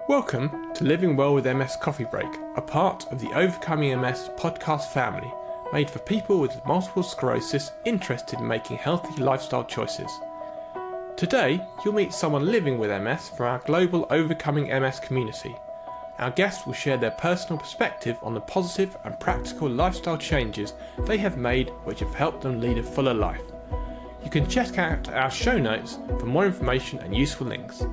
Welcome to Living Well with MS Coffee Break, a part of the Overcoming MS podcast family, made for people with multiple sclerosis interested in making healthy lifestyle choices. Today, you'll meet someone living with MS from our global Overcoming MS community. Our guests will share their personal perspective on the positive and practical lifestyle changes they have made which have helped them lead a fuller life. You can check out our show notes for more information and useful links.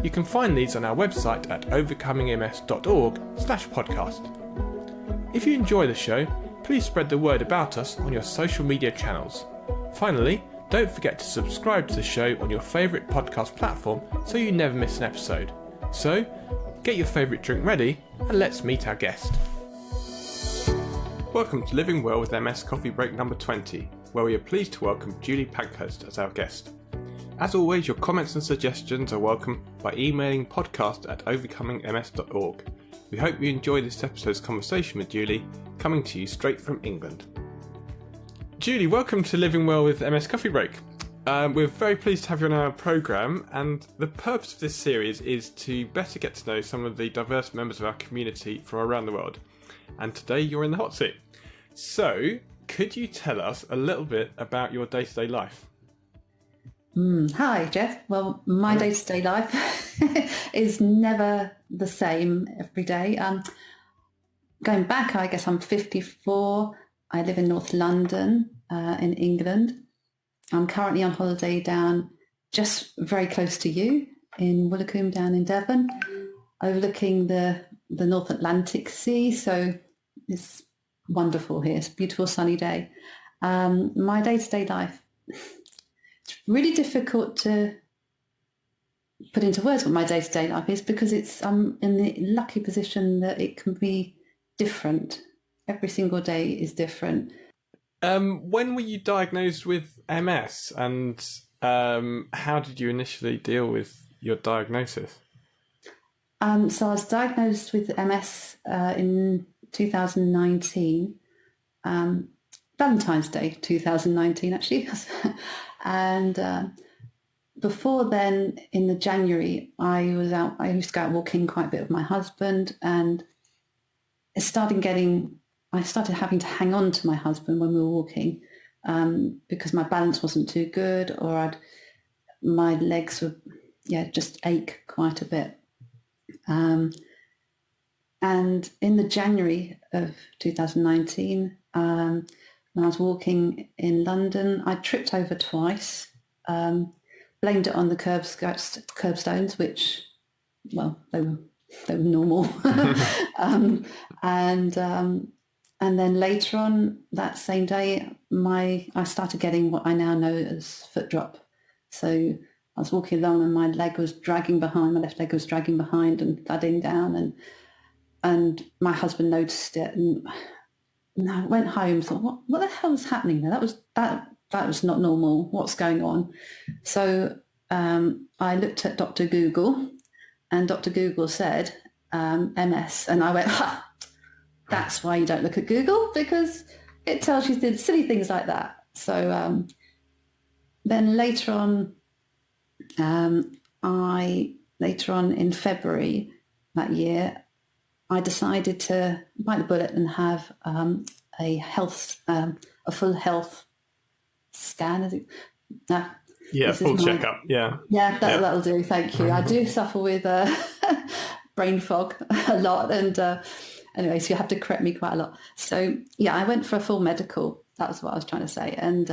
You can find these on our website at overcomingms.org/podcast. If you enjoy the show, please spread the word about us on your social media channels. Finally, don't forget to subscribe to the show on your favourite podcast platform so you never miss an episode. So, get your favourite drink ready and let's meet our guest. Welcome to Living Well with MS Coffee Break number 20, where we are pleased to welcome Julie Pankhurst as our guest. As always, your comments and suggestions are welcome by emailing podcast@overcomingms.org. We hope you enjoy this episode's conversation with Julie, coming to you straight from England. Julie, welcome to Living Well with MS Coffee Break. We're very pleased to have you on our programme, and the purpose of this series is to better get to know some of the diverse members of our community from around the world. And today you're in the hot seat. So, could you tell us a little bit about your day-to-day life? Hi, Jeff. Well, my day-to-day life is never the same every day. Going back, I guess I'm 54. I live in North London in England. I'm currently on holiday down just very close to you in Woolacombe down in Devon, overlooking the North Atlantic Sea. So it's wonderful here. It's a beautiful sunny day. My day-to-day life, it's really difficult to put into words what my day-to-day life is because I'm in the lucky position that it can be different. Every single day is different. When were you diagnosed with MS, and how did you initially deal with your diagnosis? So I was diagnosed with MS in 2019, Valentine's Day 2019 actually. And before then, in the January, I used to go out walking quite a bit with my husband, and I started having to hang on to my husband when we were walking because my balance wasn't too good, or my legs would just ache quite a bit. And in the January of 2019, when I was walking in London, I tripped over twice, blamed it on the curbstones, which, well, they were normal. And then later on that same day, I started getting what I now know as foot drop. So I was walking along and my left leg was dragging behind and thudding down, and my husband noticed it, and I went home and thought, what the hell was happening there? That was not normal. What's going on? So I looked at Dr. Google, and Dr. Google said MS, and I went, that's why you don't look at Google, because it tells you silly things like that. So then later on in February that year, I decided to bite the bullet and have a full health scan. Is it? Full checkup. That'll do. Thank you. I do suffer with brain fog a lot, and anyway, so you have to correct me quite a lot. So I went for a full medical. That was what I was trying to say, and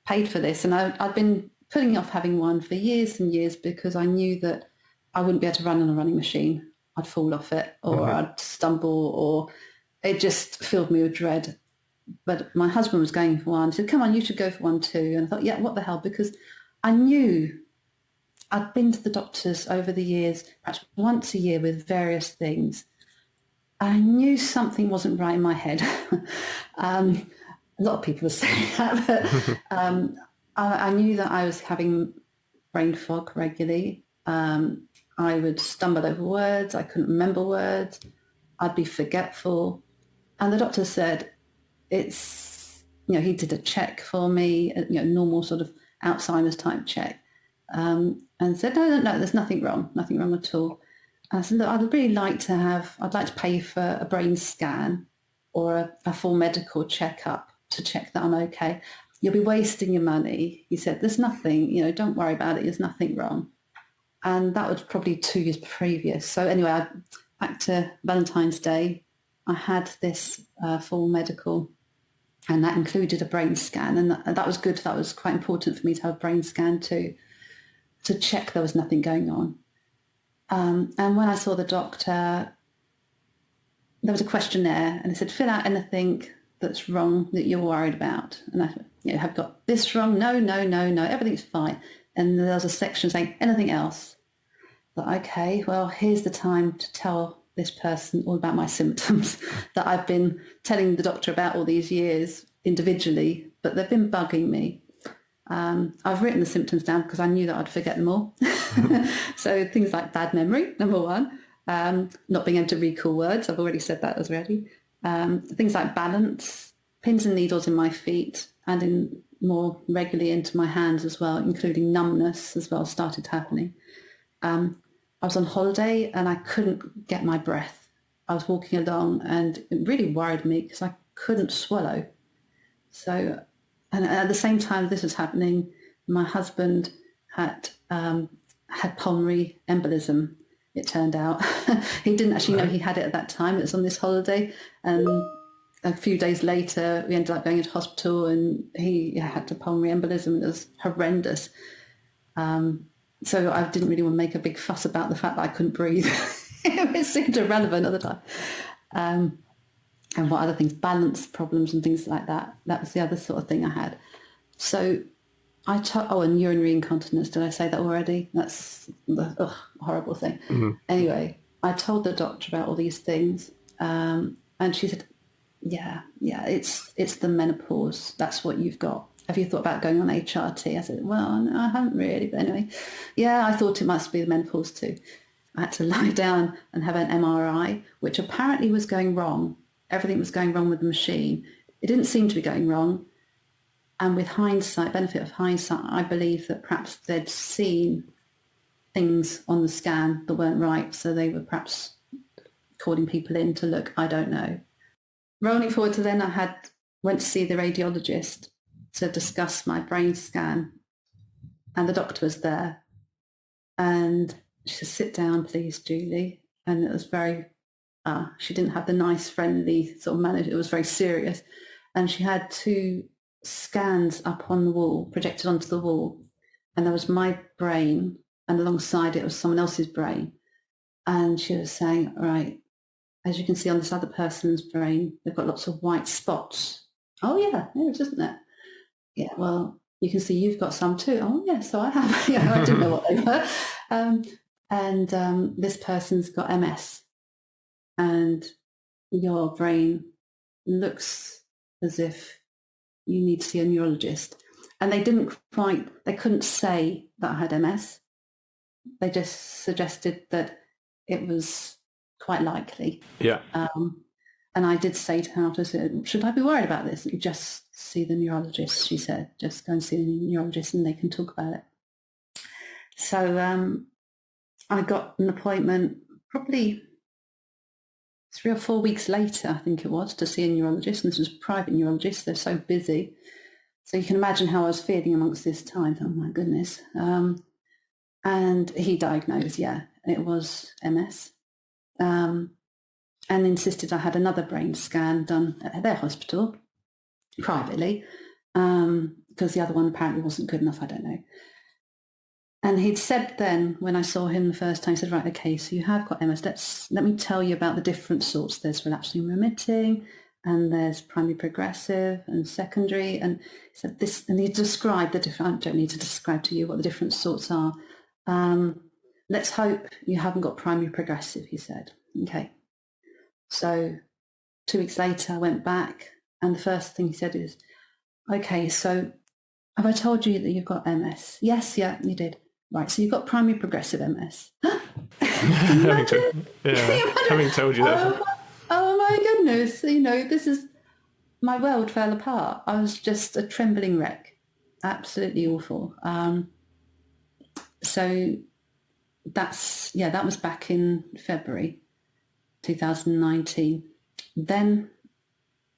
paid for this. And I'd been putting off having one for years and years because I knew that I wouldn't be able to run on a running machine. I'd fall off it, or I'd stumble, or it just filled me with dread. But my husband was going for one. He said, come on, you should go for one too. And I thought, what the hell? Because I knew I'd been to the doctors over the years, perhaps once a year with various things. I knew something wasn't right in my head. A lot of people were saying that, but I knew that I was having brain fog regularly. I would stumble over words. I couldn't remember words. I'd be forgetful. And the doctor said, he did a check for me, normal sort of Alzheimer's type check, and said, no, there's nothing wrong at all. I said, look, I'd like to pay for a brain scan or a full medical checkup to check that I'm okay. You'll be wasting your money. He said, there's nothing, don't worry about it. There's nothing wrong. And that was probably 2 years previous. So anyway, back to Valentine's Day, I had this full medical, and that included a brain scan. And that was good. That was quite important for me to have a brain scan to check there was nothing going on. And when I saw the doctor, there was a questionnaire, and it said, fill out anything that's wrong that you're worried about. And I said, have got this wrong? No, everything's fine. And there was a section saying, anything else? But okay, well, here's the time to tell this person all about my symptoms that I've been telling the doctor about all these years individually, but they've been bugging me. I've written the symptoms down because I knew that I'd forget them all. So things like bad memory, number one, not being able to recall words. I've already said that already. Things like balance, pins and needles in my feet and in more regularly into my hands as well, including numbness as well started happening. I was on holiday and I couldn't get my breath. I was walking along and it really worried me because I couldn't swallow. So, and at the same time this was happening, my husband had pulmonary embolism, it turned out. He didn't actually know he had it at that time. It was on this holiday. And a few days later, we ended up going into hospital and he had a pulmonary embolism. It was horrendous. So I didn't really want to make a big fuss about the fact that I couldn't breathe. It seemed irrelevant at the time. And what other things, balance problems and things like that. That was the other sort of thing I had. So and urinary incontinence. Did I say that already? That's the horrible thing. Mm-hmm. Anyway, I told the doctor about all these things. And she said, yeah, it's the menopause. That's what you've got. Have you thought about going on HRT? I said, well, no, I haven't really. But anyway, yeah, I thought it must be the menopause too. I had to lie down and have an MRI, which apparently was going wrong. Everything was going wrong with the machine. It didn't seem to be going wrong. And with hindsight, benefit of hindsight, I believe that perhaps they'd seen things on the scan that weren't right. So they were perhaps calling people in to look, I don't know. Rolling forward to then, I went to see the radiologist to discuss my brain scan, and the doctor was there, and she said, sit down please, Julie. And it was very she didn't have the nice friendly sort of manner. It was very serious, and she had 2 scans up on the wall, projected onto the wall, and there was my brain and alongside it was someone else's brain, and she was saying, right, as you can see on this other person's brain, they've got lots of white spots. Oh yeah, there is, isn't it? Yeah, well, you can see you've got some too. Oh, yeah, so I have. I didn't know what they were. And this person's got MS. And your brain looks as if you need to see a neurologist. And they couldn't say that I had MS. They just suggested that it was quite likely. Yeah. And I did say to her, I said, should I be worried about this? You just see the neurologist, she said. Just go and see the neurologist and they can talk about it. So I got an appointment probably 3 or 4 weeks later, I think it was, to see a neurologist. And this was a private neurologist. They're so busy. So you can imagine how I was feeling amongst this time. Oh, my goodness. And he diagnosed, it was MS. And insisted I had another brain scan done at their hospital privately, because the other one apparently wasn't good enough, I don't know. And he'd said then, when I saw him the first time, he said, right, okay, so you have got MS. Let me tell you about the different sorts. There's relapsing remitting, and there's primary progressive and secondary. And he said this, and he described the different, I don't need to describe to you what the different sorts are. Let's hope you haven't got primary progressive, he said. Okay. So 2 weeks later, I went back, and the first thing he said is, okay, so have I told you that you've got MS? Yes, yeah, you did. Right, so you've got primary progressive MS. Having told you that. Oh my goodness, this is, my world fell apart. I was just a trembling wreck. Absolutely awful. So that was back in February 2019. Then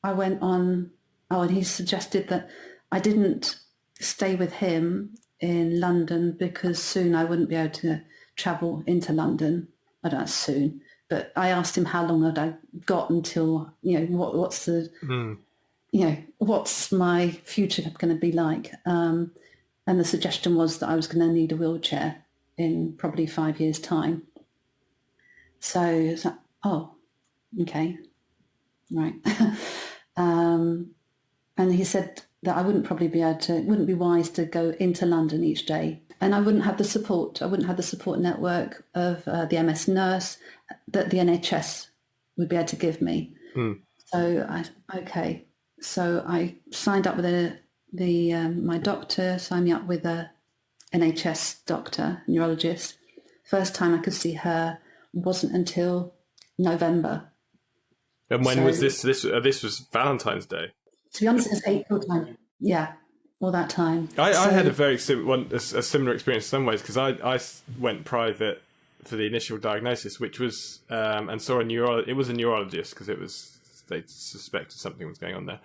I went on, and he suggested that I didn't stay with him in London because soon I wouldn't be able to travel into London. I don't know, soon, but I asked him how long had I got until, what's the, what's my future going to be like? And the suggestion was that I was going to need a wheelchair in probably 5 years' time. So it's like, oh, okay, right. And he said that I wouldn't be wise to go into London each day. And I wouldn't have the support. I wouldn't have the support network of the MS nurse that the NHS would be able to give me. So I signed up with my doctor, signed me up with a NHS doctor, neurologist. First time I could see her wasn't until November. And when was this? This was Valentine's Day. To be honest, it's April time. Yeah, all that time. I had a very similar experience in some ways, because I went private for the initial diagnosis, which was and saw a neurologist. It was a neurologist because they suspected something was going on there.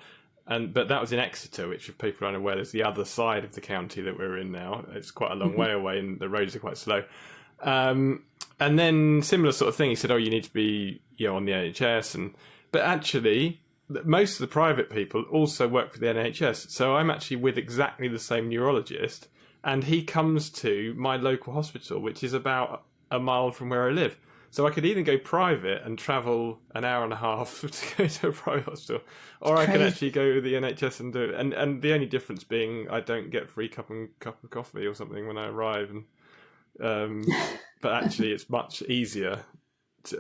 But that was in Exeter, which, if people are unaware, is the other side of the county that we're in now. It's quite a long way away, and the roads are quite slow. And then similar sort of thing. He said, "Oh, you need to be on the NHS," but actually, most of the private people also work for the NHS. So I'm actually with exactly the same neurologist, and he comes to my local hospital, which is about a mile from where I live. So I could either go private and travel an hour and a half to go to a private hospital, or I can actually go to the NHS and do it. And the only difference being I don't get free cup of coffee or something when I arrive. But actually, it's much easier,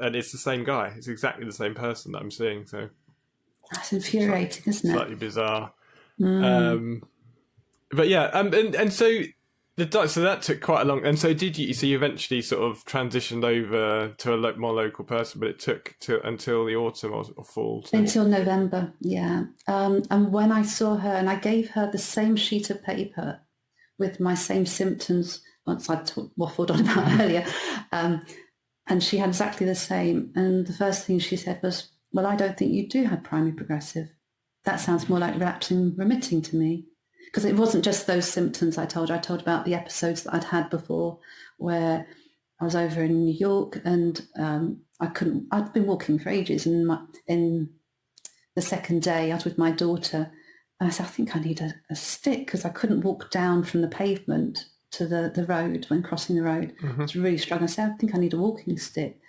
and it's the same guy. It's exactly the same person that I'm seeing. So that's infuriating, isn't it? Slightly bizarre. But yeah, and so. So that took quite a long, and so you eventually sort of transitioned over to a more local person, but it took until the autumn or fall. Until November, yeah. And when I saw her, and I gave her the same sheet of paper with my same symptoms, once I waffled on about earlier, and she had exactly the same. And the first thing she said was, "Well, I don't think you do have primary progressive. That sounds more like relapsing remitting to me." Because it wasn't just those symptoms I told her. I told about the episodes that I'd had before, where I was over in New York and I'd been walking for ages, and in the second day I was with my daughter, and I said, I think I need a stick, because I couldn't walk down from the pavement to the road when crossing the road. I was really struggling. I said, I think I need a walking stick.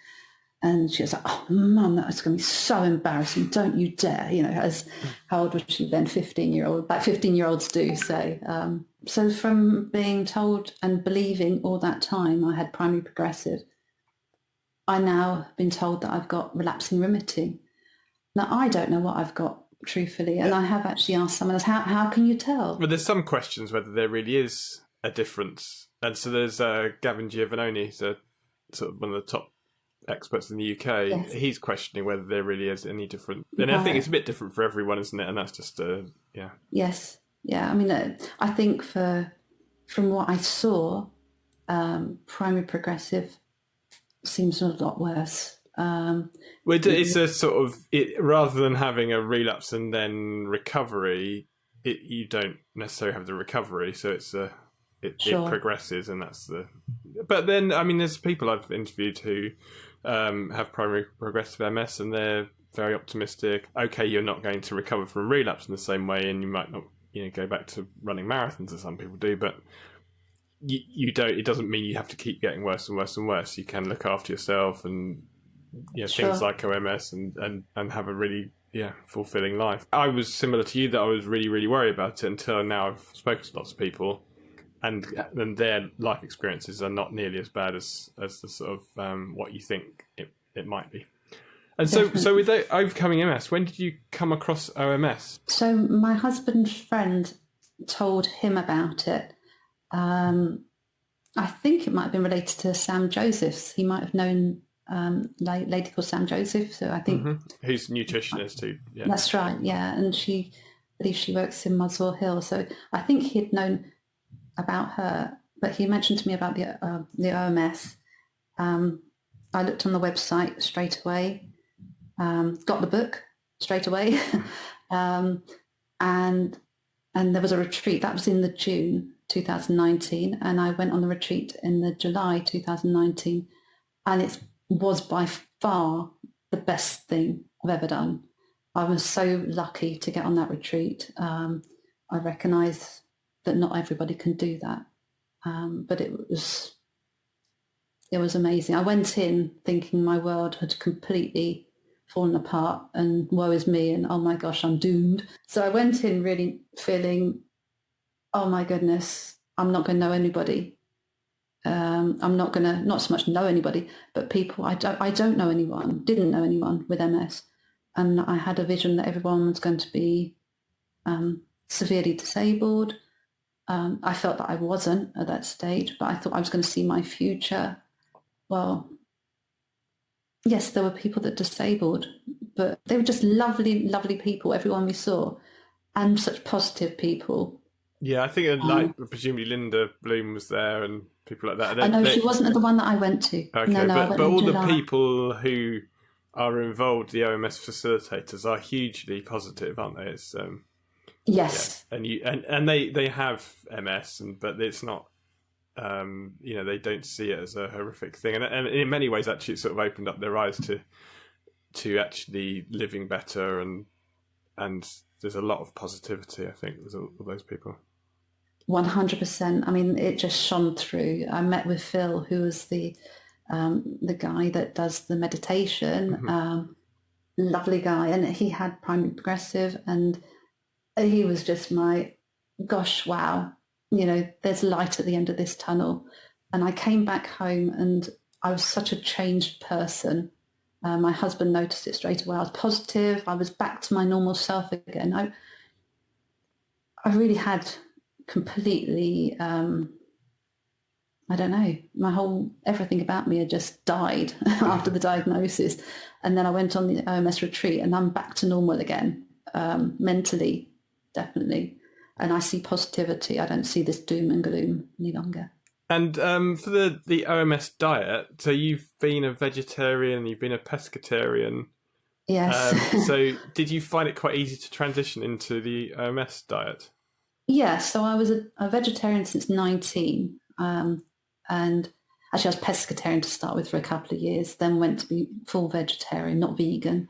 And she was like, "Oh, Mum, that's going to be so embarrassing. Don't you dare." How old was she then? 15-year-old, like 15-year-olds do. So from being told and believing all that time I had primary progressive, I now have been told that I've got relapsing remitting. Now, I don't know what I've got, truthfully, and I have actually asked someone else, how can you tell? Well, there's some questions whether there really is a difference. And so there's Gavin Giovannoni, he's sort of one of the top experts in the UK. Yes. He's questioning whether there really is any different, and I think it's a bit different for everyone, isn't it? And that's just yes, yeah. I mean, I think from what I saw, primary progressive seems a lot worse. It's a sort of rather than having a relapse and then recovery, you don't necessarily have the recovery, so it progresses, and that's the. But then, I mean, there's people I've interviewed who have primary progressive MS, and they're very optimistic. Okay, you're not going to recover from relapse in the same way, and you might not, go back to running marathons as some people do, but you don't. It doesn't mean you have to keep getting worse and worse and worse. You can look after yourself and things like OMS and have a really fulfilling life. I was similar to you, that I was really, really worried about it until now I've spoken to lots of people. And their life experiences are not nearly as bad as the sort of what you think it might be. And so with overcoming MS, when did you come across OMS? So my husband's friend told him about it. I think it might have been related to Sam Josephs. He might have known a lady called Sam Joseph. So I think who's a nutritionist too. Yeah. That's right. Yeah, and I believe she works in Muswell Hill. So I think he'd known about her, but he mentioned to me about the OMS, I looked on the website straight away, got the book straight away, and there was a retreat. That was in the June 2019, and I went on the retreat in the July 2019, and it was by far the best thing I've ever done. I was so lucky to get on that retreat. I recognise that not everybody can do that, but it was amazing. I went in thinking my world had completely fallen apart and woe is me and oh my gosh, I'm doomed. So I went in really feeling, oh my goodness, I'm not going to know anybody. I'm not going to, not so much know anybody, but people, I don't know anyone, didn't know anyone with MS. And I had a vision that everyone was going to be severely disabled. I felt that I wasn't at that stage, but I thought I was going to see my future. Well, yes, there were people that disabled, but they were just lovely, lovely people, everyone we saw, and such positive people. Yeah, I think like presumably Linda Bloom was there and people like that. I know she wasn't the one that I went to. Okay, no, but all the people who are involved, the OMS facilitators, are hugely positive, aren't they? It's yes, yeah. And they have MS, but it's not. They don't see it as a horrific thing, and in many ways, actually, it sort of opened up their eyes to actually living better, and there's a lot of positivity, I think, with all those people. 100%. I mean, it just shone through. I met with Phil, who was the guy that does the meditation. Mm-hmm. Lovely guy, and he had primary progressive, and he was just my gosh, wow. There's light at the end of this tunnel. And I came back home and I was such a changed person. My husband noticed it straight away. I was positive. I was back to my normal self again. I really had completely, I don't know, everything about me had just died after the diagnosis. And then I went on the OMS retreat and I'm back to normal again, mentally, definitely. And I see positivity. I don't see this doom and gloom any longer. And for the OMS diet, so you've been a vegetarian, you've been a pescatarian. Yes. So did you find it quite easy to transition into the OMS diet? Yeah, so I was a vegetarian since 19. And actually I was pescatarian to start with for a couple of years, then went to be full vegetarian, not vegan.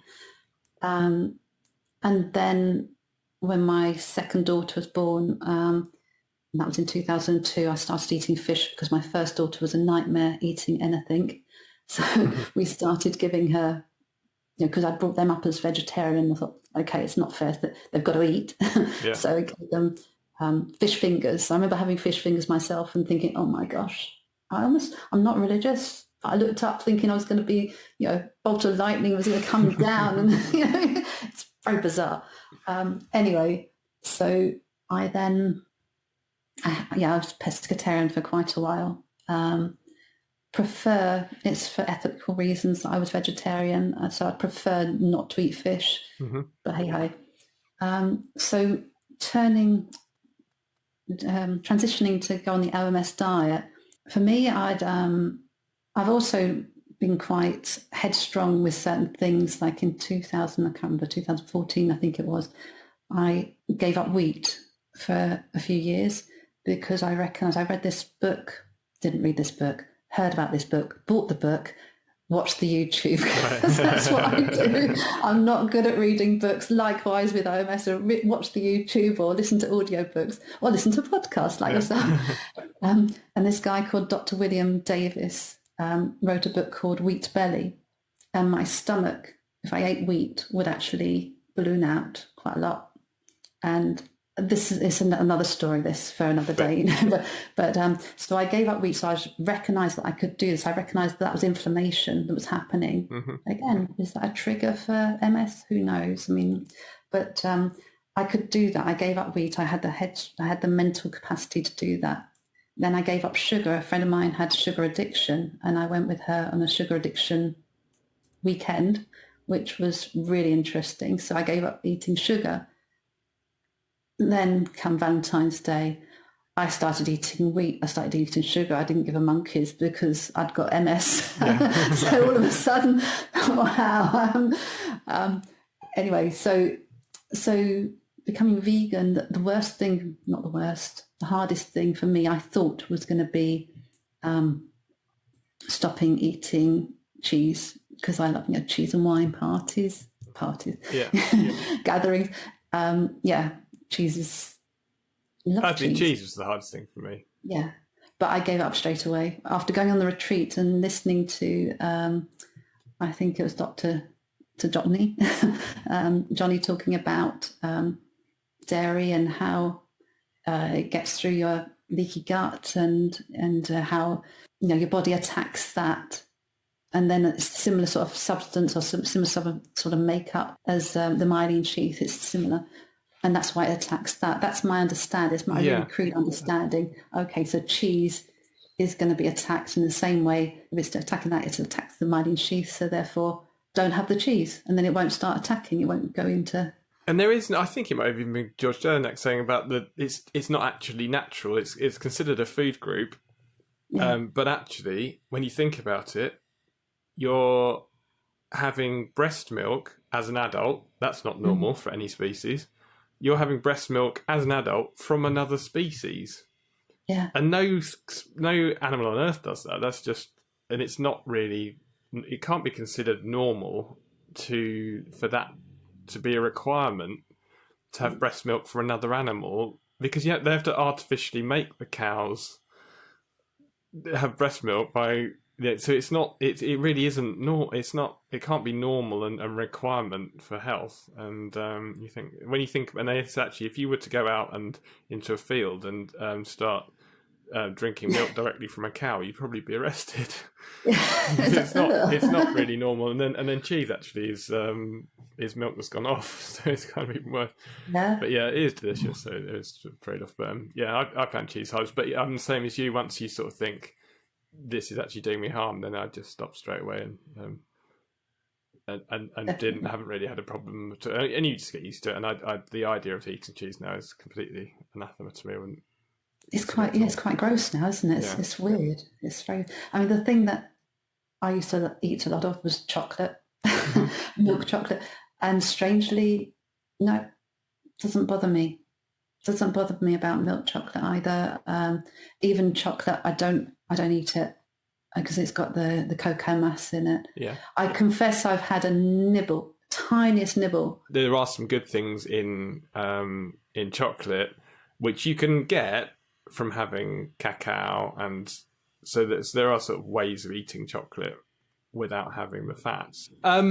And then when my second daughter was born, and that was in 2002, I started eating fish because my first daughter was a nightmare eating anything. So we started giving her, because I brought them up as vegetarian, and I thought, okay, it's not fair that they've got to eat. Yeah. So I gave them fish fingers. I remember having fish fingers myself and thinking, oh my gosh, I'm not religious. I looked up thinking I was going to be, bolt of lightning was going to come down, and it's very bizarre. Anyway, so I then, I was pescatarian for quite a while. It's for ethical reasons that I was vegetarian, so I prefer not to eat fish. Mm-hmm. But hey. So transitioning to go on the OMS diet, for me, I've also been quite headstrong with certain things. Like in 2014, I think it was, I gave up wheat for a few years because I recognised I read this book, didn't read this book, heard about this book, bought the book, watched the YouTube. Right. That's what I do. I'm not good at reading books. Likewise with OMS, or watch the YouTube or listen to audiobooks or listen to podcasts like yourself. And this guy called Dr. William Davis wrote a book called Wheat Belly, and my stomach, if I ate wheat, would actually balloon out quite a lot. And this is another story, this for another day. So I gave up wheat, so I recognised that I could do this. I recognised that was inflammation that was happening. Mm-hmm. Again, is that a trigger for MS? Who knows? I mean, but I could do that. I gave up wheat. I had the mental capacity to do that. Then I gave up sugar. A friend of mine had sugar addiction, and I went with her on a sugar addiction weekend, which was really interesting. So I gave up eating sugar. Then come Valentine's Day, I started eating wheat. I started eating sugar. I didn't give a monkey's because I'd got MS. Yeah. So all of a sudden, wow. Anyway, so becoming vegan, the worst thing, not the worst, the hardest thing for me, I thought was going to be stopping eating cheese, because I love cheese and wine parties, Yeah. gatherings. Cheese is. I think cheese was the hardest thing for me. Yeah, but I gave up straight away after going on the retreat and listening to, I think it was Johnny, Johnny talking about dairy and how it gets through your leaky gut and how your body attacks that, and then it's similar sort of substance or similar sort of makeup as the myelin sheath. It's similar. And that's why it attacks that. That's my understanding. It's my really crude understanding. Okay, so cheese is going to be attacked in the same way. If it's attacking that, it attacks the myelin sheath. So therefore, don't have the cheese. And then it won't start attacking. It won't go into... And there is, I think it might have even been George Jelinek saying about that it's not actually natural. It's considered a food group. Yeah. But actually, when you think about it, you're having breast milk as an adult. That's not normal for any species. You're having breast milk as an adult from another species. Yeah. And no animal on Earth does that. That's just, and it's not really, it can't be considered normal for that to be a requirement to have breast milk for another animal, because they have to artificially make the cows have breast milk by... Yeah, so it's not. It really isn't. It's not. It can't be normal and a requirement for health. And you think, and it's actually, if you were to go out and into a field and start drinking milk directly from a cow, you'd probably be arrested. It's not really normal. And then cheese actually is milk that's gone off, so it's kind of even worse. Yeah. But yeah, it is delicious. So it's a trade off. But I found cheese hard. But I'm the same as you. Once you sort of think, this is actually doing me harm, then I just stopped straight away and haven't really had a problem. And you just get used to it. And the idea of eating cheese now is completely anathema to me. It's quite gross now, isn't it? It's weird. It's very. I mean, the thing that I used to eat a lot of was chocolate, milk chocolate, and strangely, no, it doesn't bother me. Doesn't bother me about milk chocolate either. Even chocolate, I don't eat it because it's got the cocoa mass in it. Yeah. I confess I've had a nibble, tiniest nibble. There are some good things in chocolate which you can get from having cacao, and so there are sort of ways of eating chocolate without having the fats. That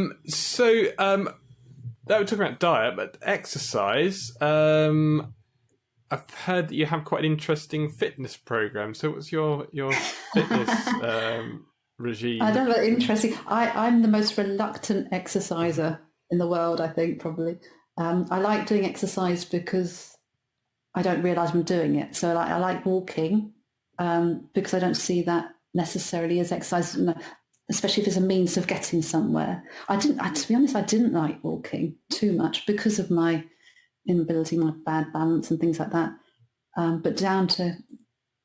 we're talking about diet, but exercise. I've heard that you have quite an interesting fitness program. So what's your fitness regime? I don't know, interesting. I'm the most reluctant exerciser in the world, I think, probably. I like doing exercise because I don't realise I'm doing it. So I like walking because I don't see that necessarily as exercise, especially if it's a means of getting somewhere. To be honest, I didn't like walking too much because of my inability, my bad balance and things like that. But down to,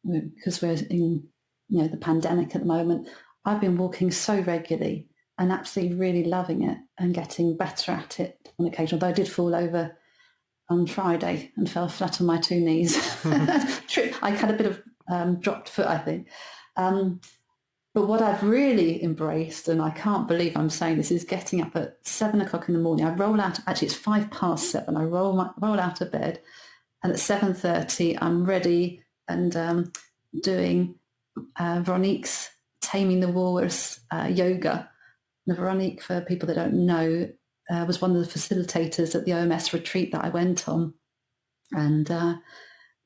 because we're in the pandemic at the moment, I've been walking so regularly and absolutely really loving it and getting better at it on occasion. Although I did fall over on Friday and fell flat on my two knees. I had a bit of dropped foot, I think. But what I've really embraced, and I can't believe I'm saying this, is getting up at 7 o'clock in the morning. I roll out, actually it's 7:05. I roll out of bed, and at 7:30 I'm ready and doing Veronique's Taming the Walrus yoga. Now, Veronique, for people that don't know, was one of the facilitators at the OMS retreat that I went on, and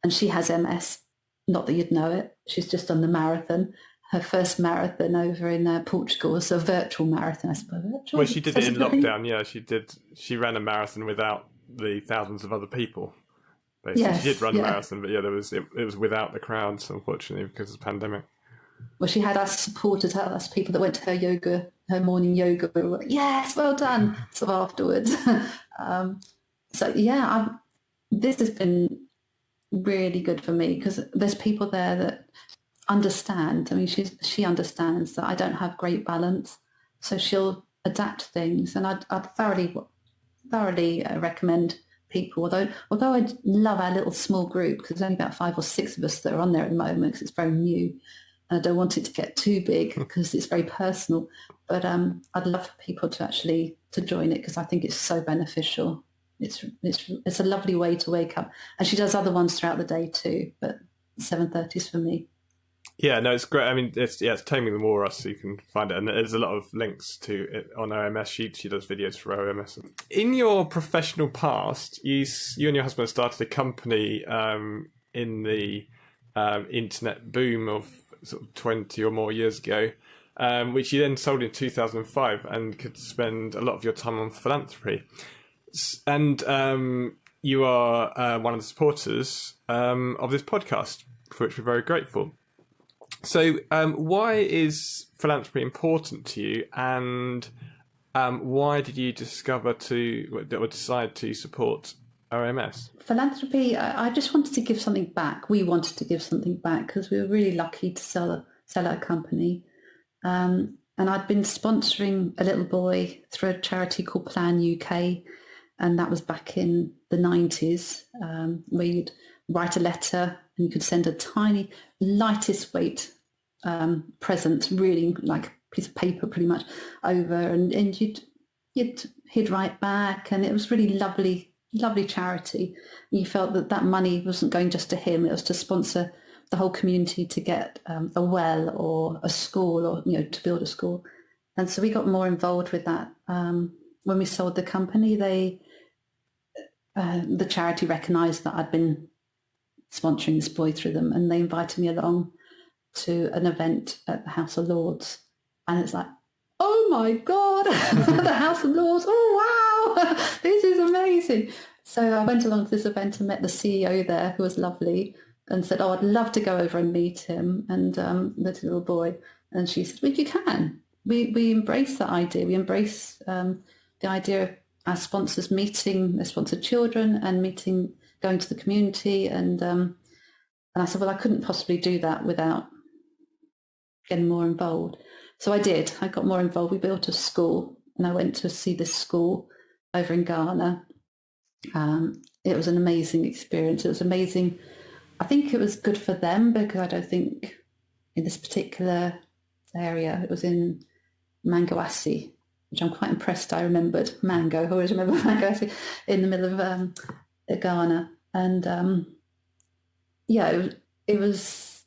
she has MS. Not that you'd know it. She's just done the marathon. Her first marathon over in Portugal, so a virtual marathon, I suppose. Well, she did it in lockdown. Yeah, she did. She ran a marathon without the thousands of other people. Basically, yes, she did run a marathon, but it was without the crowds, unfortunately, because of the pandemic. Well, she had us supporters, us people that went to her morning yoga. We were like, yes, well done. Sort of afterwards. This has been really good for me because there's people there that understand. I mean, she understands that I don't have great balance, so she'll adapt things, and I'd thoroughly recommend people. Although I love our little small group because there's only about 5 or 6 of us that are on there at the moment because it's very new, and I don't want it to get too big because it's very personal. But I'd love for people to join it because I think it's so beneficial. It's a lovely way to wake up, and she does other ones throughout the day too. But 7:30 is for me. Yeah, no, it's great. I mean, it's Taming the Walrus, so you can find it, and there's a lot of links to it on OMS. She does videos for OMS. In your professional past, you and your husband started a company in the internet boom of sort of 20 or more years ago, which you then sold in 2005, and could spend a lot of your time on philanthropy. And you are one of the supporters of this podcast, for which we're very grateful. So why is philanthropy important to you, and why did you decide to support OMS? Philanthropy, I just wanted to give something back. We wanted to give something back because we were really lucky to sell our company. And I'd been sponsoring a little boy through a charity called Plan UK, and that was back in the 90s, where you'd write a letter and you could send a tiny, lightest weight present, really like a piece of paper pretty much, over, and he'd write back, and it was really lovely charity. And you felt that money wasn't going just to him, it was to sponsor the whole community to get a well or a school, or to build a school. And so we got more involved with that. When we sold the company, the charity recognised that I'd been sponsoring this boy through them, and they invited me along to an event at the House of Lords, and it's like, oh my God, the House of Lords, oh wow, this is amazing. So I went along to this event and met the CEO there, who was lovely, and said, oh, I'd love to go over and meet him and the little boy. And she said, well, you can. We embrace that idea. We embrace the idea of our sponsors meeting their sponsored children and going to the community. And I said, well, I couldn't possibly do that without getting more involved. So I did. I got more involved. We built a school, and I went to see this school over in Ghana. It was an amazing experience. It was amazing. I think it was good for them because I don't think in this particular area, it was in Mangoasi, which I'm quite impressed I remembered. Mango, I always remember Mangoasi, in the middle of Ghana. And it was,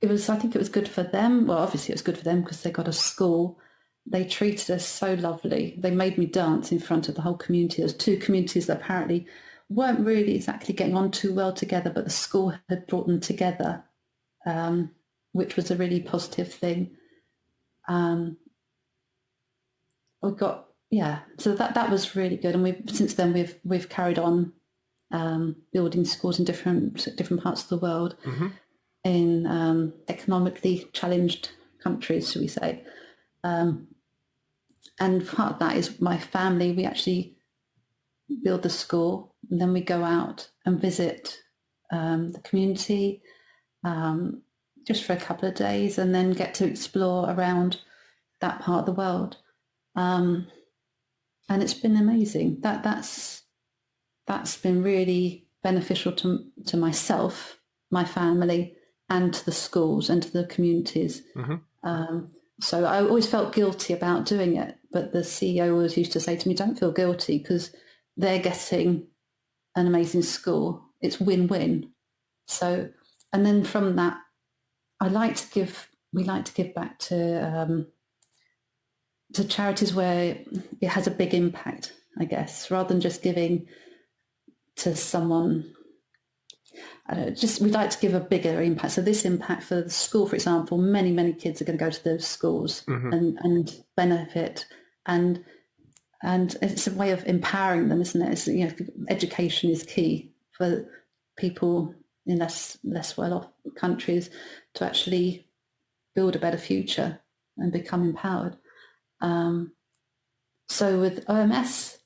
I think it was good for them. Well, obviously it was good for them because they got a school. They treated us so lovely. They made me dance in front of the whole community. There's 2 communities that apparently weren't really exactly getting on too well together, but the school had brought them together, which was a really positive thing. So that was really good. And since then we've carried on building schools in different parts of the world, mm-hmm. in economically challenged countries, shall we say. And part of that is my family. We actually build the school, and then we go out and visit the community just for a couple of days, and then get to explore around that part of the world. And it's been amazing. That's been really beneficial to myself, my family, and to the schools and to the communities. Mm-hmm. So I always felt guilty about doing it, but the CEO always used to say to me, don't feel guilty because they're getting an amazing school. It's win-win. So, and then from that, we like to give back to charities where it has a big impact, I guess, rather than just giving to someone. We'd like to give a bigger impact. So this impact for the school, for example, many, many kids are going to go to those schools, mm-hmm. and benefit. And it's a way of empowering them, isn't it? Education is key for people in less well-off countries to actually build a better future and become empowered. So with OMS,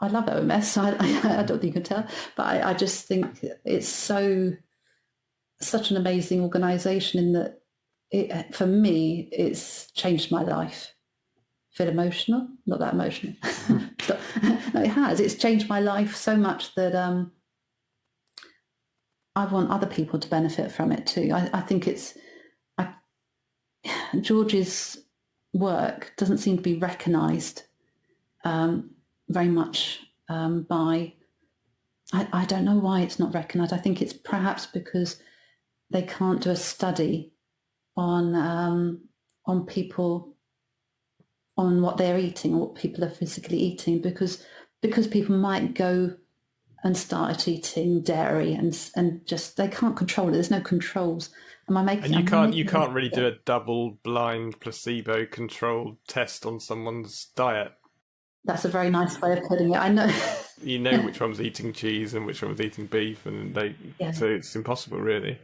I love OMS, so I don't think you can tell, but I just think it's such an amazing organisation in that for me, it's changed my life. Feel emotional? Not that emotional. No, it has. It's changed my life so much that I want other people to benefit from it too. I think George's work doesn't seem to be recognised very much by. I don't know why it's not recognised. I think it's perhaps because they can't do a study on people, on what they're eating, or what people are physically eating, because people might go and start eating dairy and just they can't control it. There's no controls. Am I making? And you can't really do a double-blind placebo-controlled test on someone's diet. That's a very nice way of putting it. I know. You know which one's eating cheese and which one's eating beef, and so it's impossible, really.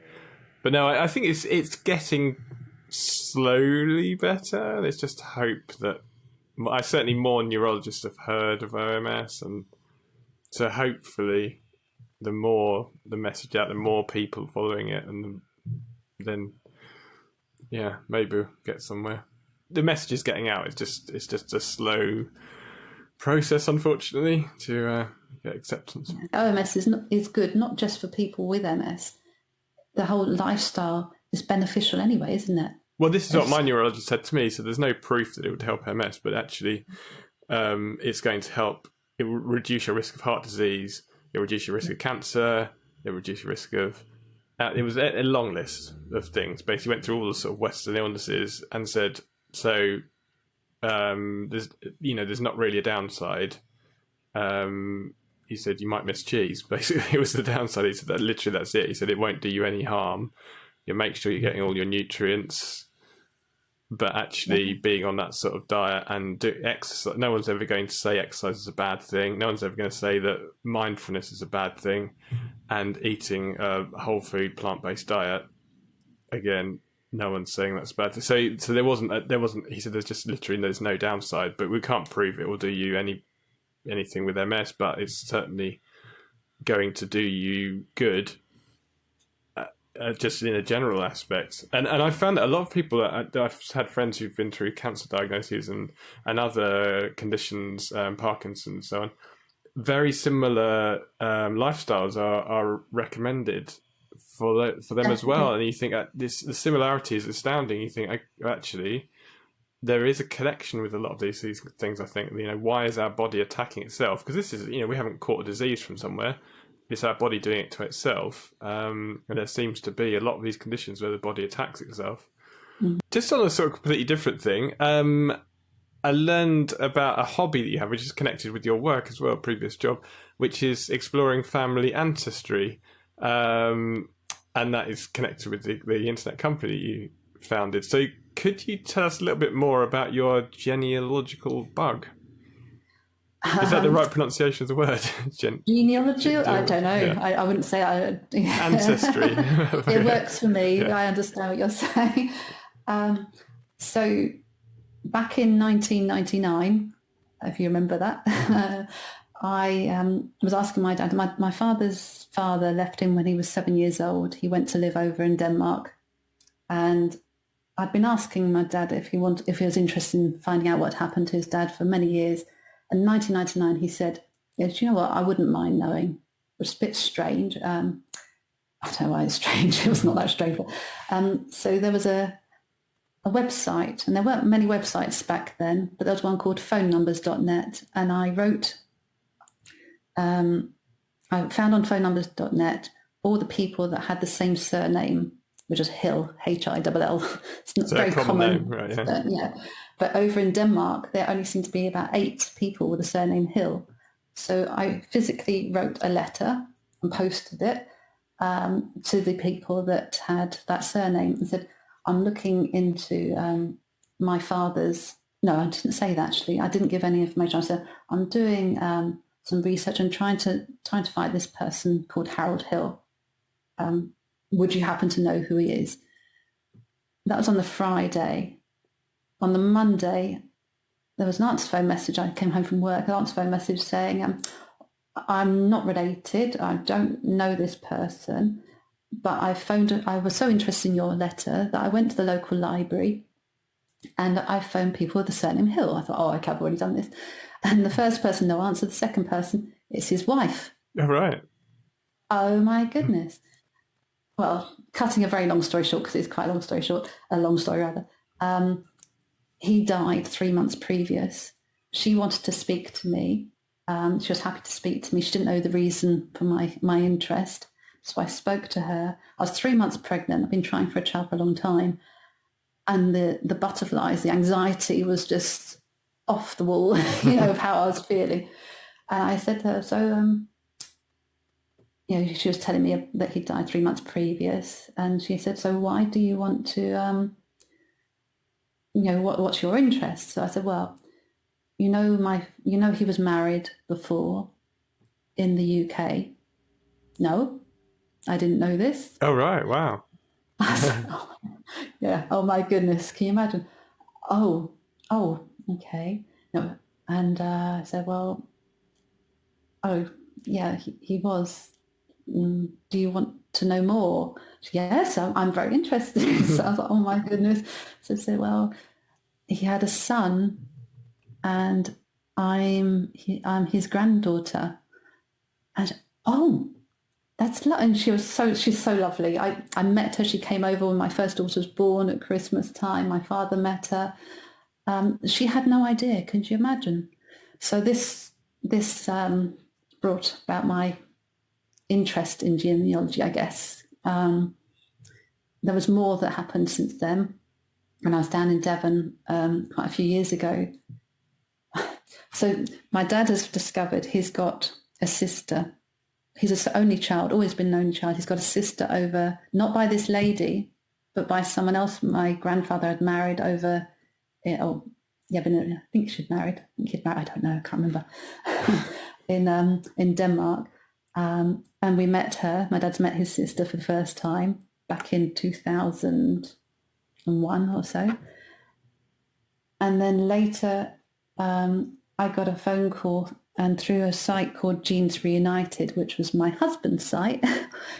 But no, I think it's getting slowly better. There's just hope that certainly more neurologists have heard of OMS, and so hopefully the more the message out, the more people following it, and then maybe we'll get somewhere. The message is getting out. It's just a slow process, unfortunately, to get acceptance. OMS is good, not just for people with MS. The whole lifestyle is beneficial anyway, isn't it? Well, this is what my neurologist said to me. So there's no proof that it would help MS, but actually it's going to help. It will reduce your risk of heart disease. It will reduce your risk of cancer. It will reduce your risk of... it was a long list of things. Basically went through all the sort of Western illnesses and said, so there's not really a downside. He said you might miss cheese. Basically, it was the downside. He said that literally that's it. He said it won't do you any harm. You make sure you're getting all your nutrients, but actually being on that sort of diet and do exercise. No one's ever going to say exercise is a bad thing. No one's ever going to say that mindfulness is a bad thing, and eating a whole food plant-based diet. Again, no one's saying that's a bad thing. So there wasn't. He said there's no downside, but we can't prove it will do you anything with MS, but it's certainly going to do you good, just in a general aspect. And I found that a lot of people, I've had friends who've been through cancer diagnoses and other conditions, Parkinson's and so on, very similar lifestyles are recommended for them as well. And you think the similarity is astounding. You think actually there is a connection with a lot of these things. I think, why is our body attacking itself? Because this is, we haven't caught a disease from somewhere. It's our body doing it to itself. And there seems to be a lot of these conditions where the body attacks itself. Mm. Just on a sort of completely different thing, I learned about a hobby that you have, which is connected with your work as well, previous job, which is exploring family ancestry. And that is connected with the internet company you founded. So could you tell us a little bit more about your genealogical bug? Is that the right pronunciation of the word? Genealogy? I don't know. Yeah. I wouldn't say ancestry. It works for me. Yeah. I understand what you're saying. So back in 1999, if you remember that, I was asking my dad. My father's father left him when he was 7 years old. He went to live over in Denmark, and I'd been asking my dad if he was interested in finding out what happened to his dad for many years. In 1999, he said, "Yeah, do you know what? I wouldn't mind knowing." It was a bit strange. I don't know why it's strange. It was not that strange. So there was a website, and there weren't many websites back then, but there was one called phonenumbers.net, and I found on phonenumbers.net all the people that had the same surname, which is Hill, Hill. It's not very common name, right? Yeah. But over in Denmark, there only seemed to be about 8 people with the surname Hill. So I physically wrote a letter and posted it to the people that had that surname and said, "I'm looking into my father's..." No, I didn't say that, actually. I didn't give any information. I said, "I'm doing some research and trying to find this person called Harold Hill. Would you happen to know who he is?" That was on the Friday. On the Monday, there was an answer phone message. I came home from work, an answer phone message saying, I'm not related. I don't know this person, but I was so interested in your letter that I went to the local library and I phoned people with the surname Hill. I thought, oh, okay, I've already done this. And the first person, no answer. The second person, it's his wife. All right. Oh, my goodness. Well, cutting a very long story short, because it's quite a long story short, a long story rather. He died 3 months previous. She wanted to speak to me. She was happy to speak to me. She didn't know the reason for my interest. So I spoke to her. I was 3 months pregnant. I've been trying for a child for a long time. And the butterflies, the anxiety was just off the wall, of how I was feeling. And I said to her, so, she was telling me that he died 3 months previous. And she said, so why do you want to, what's your interest? So I said, well, he was married before in the UK. No, I didn't know this. Oh, right. Wow. Yeah. Oh my goodness. Can you imagine? Oh, okay. No. And I said, well, oh yeah, he was. Do you want to know more? She, yes, I'm very interested. So I was like, oh my goodness. So I said, well, he had a son and I'm his granddaughter. And and she's so lovely. I met her. She came over when my first daughter was born at Christmas time. My father met her. She had no idea. Can you imagine? So this brought about my interest in genealogy, I guess. There was more that happened since then. When I was down in Devon quite a few years ago. So my dad has discovered he's got a sister. He's an only child, always been an only child. He's got a sister over, not by this lady, but by someone else my grandfather had married over, I think she'd married. I don't know, I can't remember, in Denmark. And we met her. My dad's met his sister for the first time back in 2001 or so. And then later I got a phone call and through a site called Genes Reunited, which was my husband's site.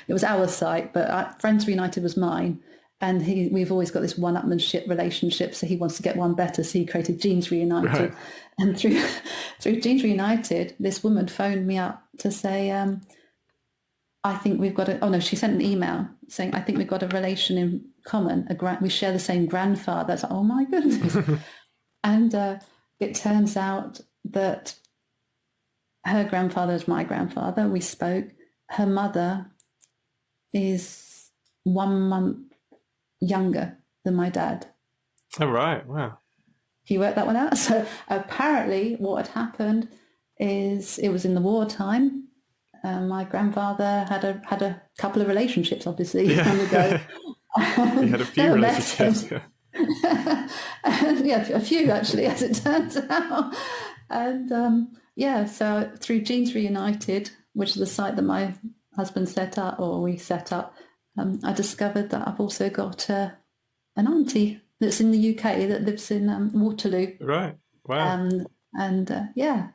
It was our site, but Friends Reunited was mine. And we've always got this one-upmanship relationship, so he wants to get one better, so he created Genes Reunited. Right. And through Genes Reunited, this woman phoned me up to say, I think we've got she sent an email saying, I think we've got a relation in common. We share the same grandfather. It's like, oh my goodness. And it turns out that her grandfather is my grandfather. We spoke. Her mother is 1 month younger than my dad. Oh, right. Wow. He worked that one out. So apparently what had happened is it was in the wartime. My grandfather had a couple of relationships, obviously, long ago. He had a few relationships. Yeah, a few actually, as it turns out. And so through Genes Reunited, which is the site that my husband set up, or we set up, I discovered that I've also got an auntie that's in the UK that lives in Waterloo. Right. Wow. Yeah.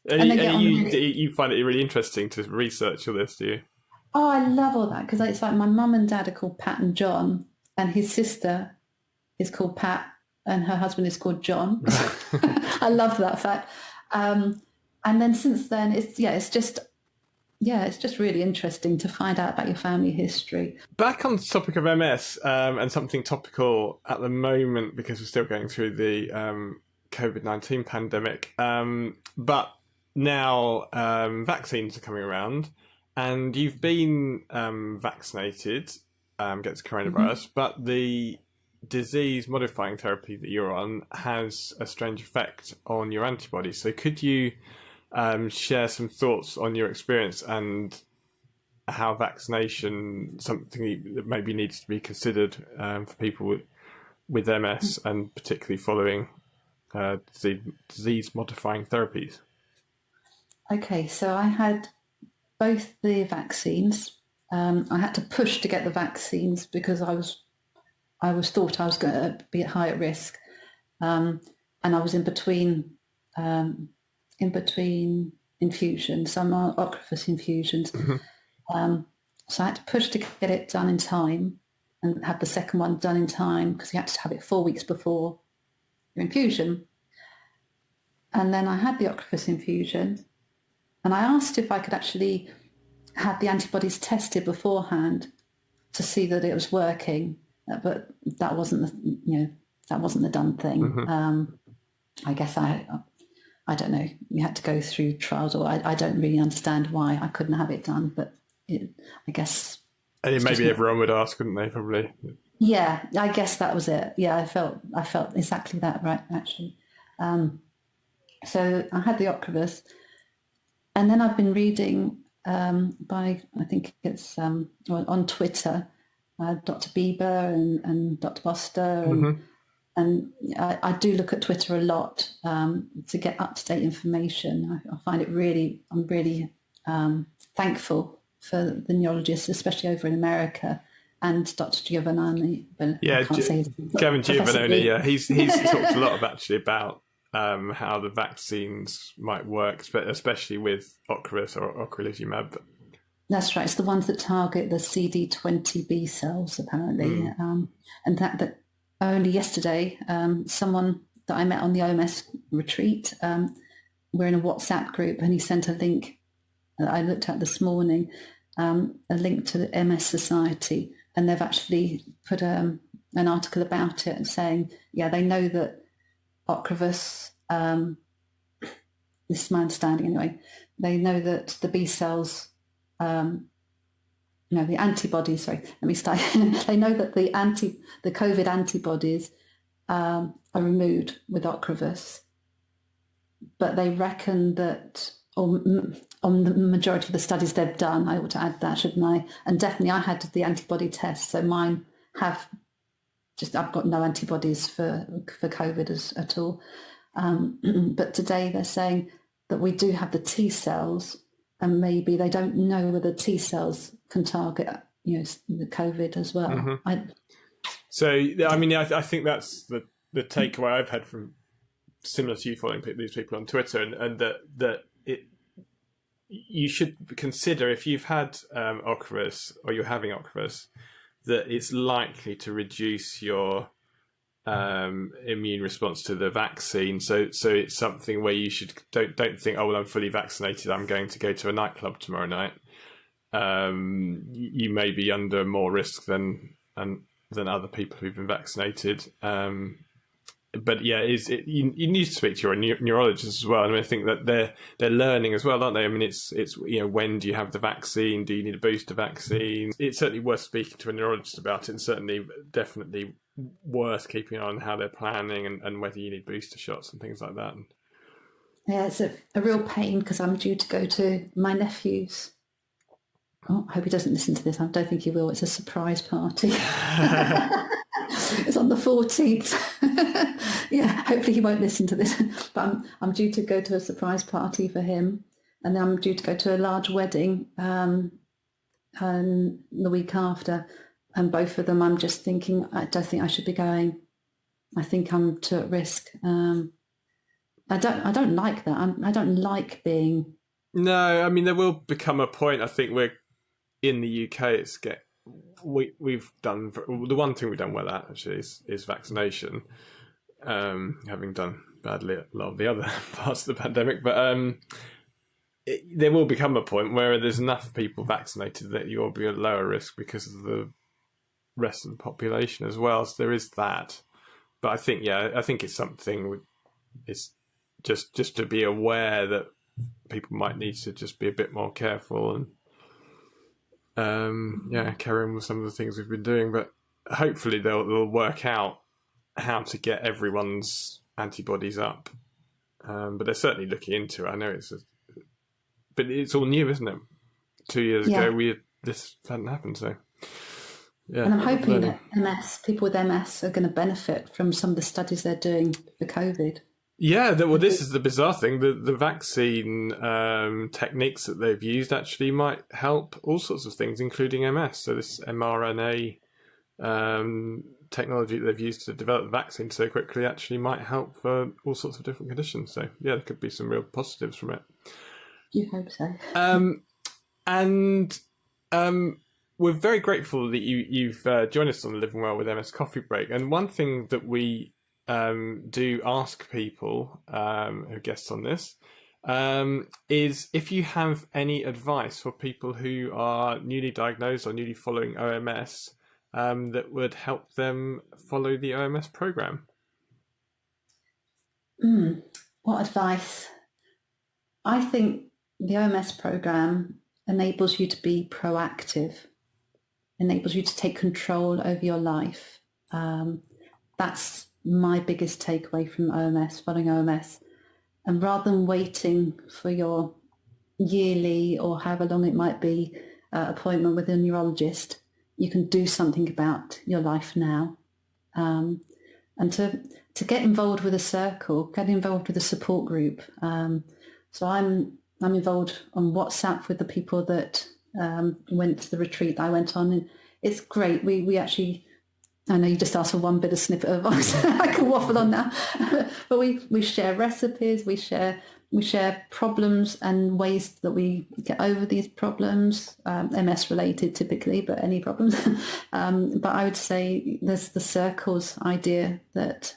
You find it really interesting to research all this, do you? Oh, I love all that, because it's like my mum and dad are called Pat and John, and his sister is called Pat, and her husband is called John. I love that fact. And then since then, it's just really interesting to find out about your family history. Back on the topic of MS, and something topical at the moment, because we're still going through the COVID-19 pandemic, but now vaccines are coming around, and you've been vaccinated against coronavirus, but the disease-modifying therapy that you're on has a strange effect on your antibodies. So could you share some thoughts on your experience and how vaccination, something that maybe needs to be considered for people with MS, and particularly following disease-modifying therapies? Okay, so I had both the vaccines. I had to push to get the vaccines because I was thought I was going to be at higher risk. and I was in between infusions, some Ocrevus infusions. So I had to push to get it done in time and have the second one done in time because you had to have it 4 weeks before your infusion. And then I had the Ocrevus infusion, and I asked if I could actually have the antibodies tested beforehand to see that it was working, but that wasn't the done thing. I guess I don't know. You had to go through trials, or I don't really understand why I couldn't have it done, but I guess. And maybe everyone would ask, couldn't they? Probably. Yeah, I guess that was it. Yeah, I felt exactly that, right? Actually, so I had the Ocrevus, and then I've been reading by, I think it's on Twitter, Dr. Bieber and Dr. Boster, and I do look at Twitter a lot to get up-to-date information. I find I'm really thankful for the neurologists, especially over in America, and Dr. Giovanni. Yeah, Gavin Giovanni. Yeah, he's talked a lot about how the vaccines might work, especially with Ocrevus or ocrelizumab. That's right. It's the ones that target the CD20 B cells, apparently, and that only yesterday, someone that I met on the OMS retreat, we're in a WhatsApp group, and he sent a link that I looked at this morning, a link to the MS Society, and they've actually put an article about it and saying, yeah, they know that Ocrevus, this is my understanding anyway, they know that the B cells, the antibodies, sorry, let me start. They know that the COVID antibodies are removed with Ocrevus, but they reckon that on the majority of the studies they've done, I ought to add that, shouldn't I? And definitely I had the antibody test, so mine I've got no antibodies for COVID at all. But today they're saying that we do have the T cells, and maybe they don't know whether T cells can target, the COVID as well. So, I mean, I think that's the takeaway I've had from, similar to you following these people on Twitter, and that you should consider, if you've had Ocrevus or you're having Ocrevus, that it's likely to reduce your immune response to the vaccine. So it's something where you should don't think, oh well, I'm fully vaccinated, I'm going to go to a nightclub tomorrow night. You may be under more risk than other people who've been vaccinated. But yeah, you need to speak to your neurologist as well. And I think that they're learning as well, aren't they? I mean, it's when do you have the vaccine? Do you need a booster vaccine? It's certainly worth speaking to a neurologist about it, and definitely worth keeping an eye on how they're planning and whether you need booster shots and things like that. Yeah, it's a real pain because I'm due to go to my nephew's. Oh, I hope he doesn't listen to this. I don't think he will. It's a surprise party. It's on the 14th. Yeah, hopefully he won't listen to this. But I'm due to go to a surprise party for him, and then I'm due to go to a large wedding and the week after. And both of them, I'm just thinking, I don't think I should be going. I think I'm too at risk. I don't like that. I don't like being. No, I mean, there will become a point. I think we're in the UK. We've done the one thing we've done well at actually is vaccination, having done badly at a lot of the other parts of the pandemic. But there will become a point where there's enough people vaccinated that you'll be at lower risk because of the rest of the population as well. So there is that. But I think it's something. It's just to be aware that people might need to just be a bit more careful and carry on with some of the things we've been doing. But hopefully they'll work out how to get everyone's antibodies up. But they're certainly looking into it. I know but it's all new, isn't it? 2 years ago, this hadn't happened. So yeah, and I'm hoping that people with MS are going to benefit from some of the studies they're doing for COVID. Yeah, well, this is the bizarre thing. The vaccine techniques that they've used actually might help all sorts of things, including MS. So this mRNA technology that they've used to develop the vaccine so quickly actually might help for all sorts of different conditions. So yeah, there could be some real positives from it. You hope so. And we're very grateful that you've joined us on the Living Well with MS Coffee Break. And one thing that we do ask people who are guests on this is if you have any advice for people who are newly diagnosed or newly following OMS that would help them follow the OMS program. What advice? I think the OMS program enables you to be proactive, enables you to take control over your life. That's my biggest takeaway from OMS, following OMS. And rather than waiting for your yearly or however long it might be appointment with a neurologist, you can do something about your life now. And to get involved with a circle, get involved with a support group. So I'm involved on WhatsApp with the people that went to the retreat that I went on. And it's great. We actually, I know you just asked for one bit of snippet of advice. I can waffle on now. But we share recipes, we share problems and ways that we get over these problems, MS related typically, but any problems. But I would say there's the circles idea that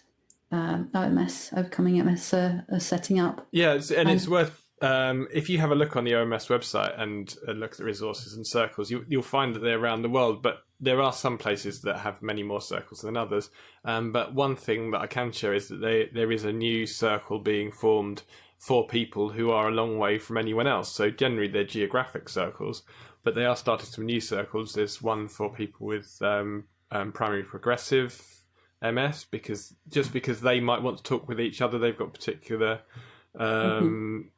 OMS, Overcoming MS, are setting up. Yeah, it's worth, if you have a look on the OMS website and look at the resources and circles, you'll find that they're around the world, but there are some places that have many more circles than others. But one thing that I can share is that there is a new circle being formed for people who are a long way from anyone else. So generally they're geographic circles, but they are starting some new circles. There's one for people with primary progressive MS, because they might want to talk with each other, they've got particular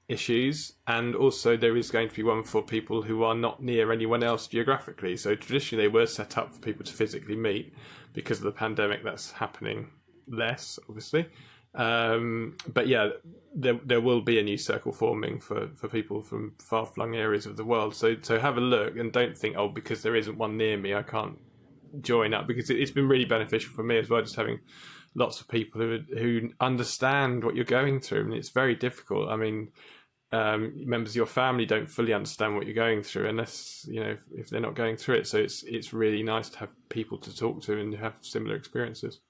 issues. And also there is going to be one for people who are not near anyone else geographically. So traditionally they were set up for people to physically meet. Because of the pandemic, that's happening less, obviously. But yeah, there will be a new circle forming for people from far-flung areas of the world. So have a look and don't think, oh, because there isn't one near me, I can't join up, because it's been really beneficial for me as well, just having lots of people who understand what you're going through. And it's very difficult. I mean, members of your family don't fully understand what you're going through unless, if they're not going through it. So it's really nice to have people to talk to and have similar experiences.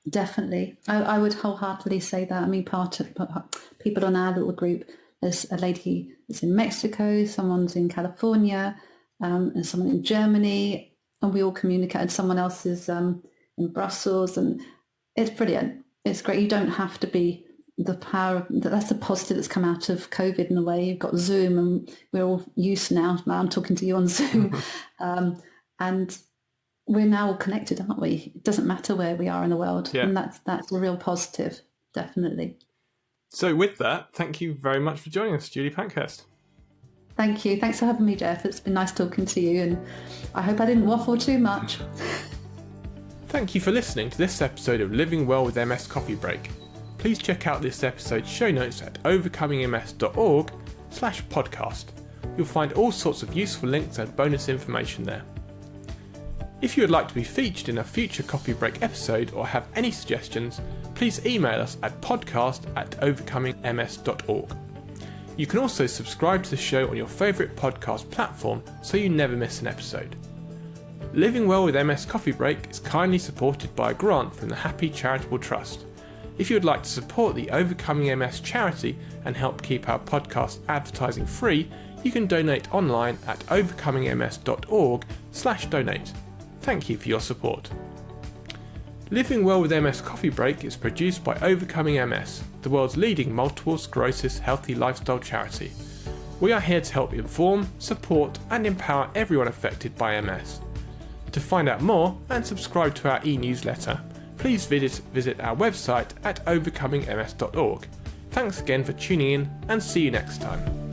Definitely. I would wholeheartedly say that. I mean, part of people on our little group, there's a lady that's in Mexico, someone's in California, and someone in Germany, and we all communicate, and someone else is in Brussels, and it's brilliant. It's great. You don't have to be the power. That's the positive that's come out of COVID in a way. You've got Zoom, and we're all used now. I'm talking to you on Zoom, and we're now all connected, aren't we? It doesn't matter where we are in the world, and that's a real positive, definitely. So with that, thank you very much for joining us, Julie Pankhurst. Thank you. Thanks for having me, Jeff. It's been nice talking to you, and I hope I didn't waffle too much. Thank you for listening to this episode of Living Well with MS Coffee Break. Please check out this episode's show notes at overcomingms.org/podcast. You'll find all sorts of useful links and bonus information there. If you would like to be featured in a future Coffee Break episode or have any suggestions, please email us at podcast@overcomingms.org. You can also subscribe to the show on your favourite podcast platform so you never miss an episode. Living Well with MS Coffee Break is kindly supported by a grant from the Happy Charitable Trust. If you would like to support the Overcoming MS charity and help keep our podcast advertising free, you can donate online at overcomingms.org/donate. Thank you for your support. Living Well with MS Coffee Break is produced by Overcoming MS, the world's leading multiple sclerosis healthy lifestyle charity. We are here to help inform, support and empower everyone affected by MS. To find out more and subscribe to our e-newsletter, please visit our website at overcomingms.org. Thanks again for tuning in and see you next time.